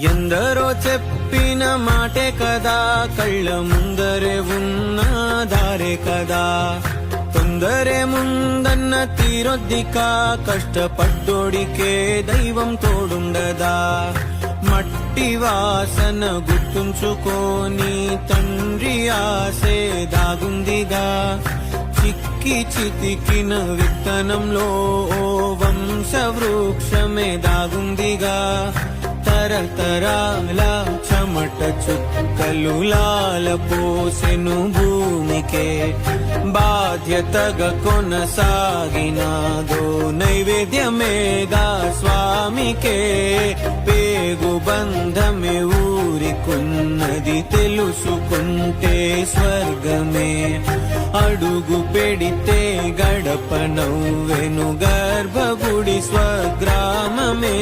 ఎందరో చెప్పిన మాటే కదా, కళ్ళ ముందరే ఉన్న దారే కదా. తొందరే ముందన్న తీరొద్దిక, కష్టపడ్డోడికే దైవం తోడుండదా. మట్టి వాసన గుర్తుంచుకోని తండ్రి ఆసే దాగుందిగా. చిక్కి చితికిన విత్తనంలో ఓ వంశ వృక్షమే దాగుందిగా. తరతరాల చెమట చుక్కలు లాల పోసెను భూమికే. బాధ్యతగా కొనసాగినాదో నైవేద్యమేగా స్వామికే. పేగు బంధమే ఊరికున్నది తెలుసుకుంటే స్వర్గమే. అడుగు పెడితే గడప నవ్వెను గర్భగుడి స్వగ్రామమే.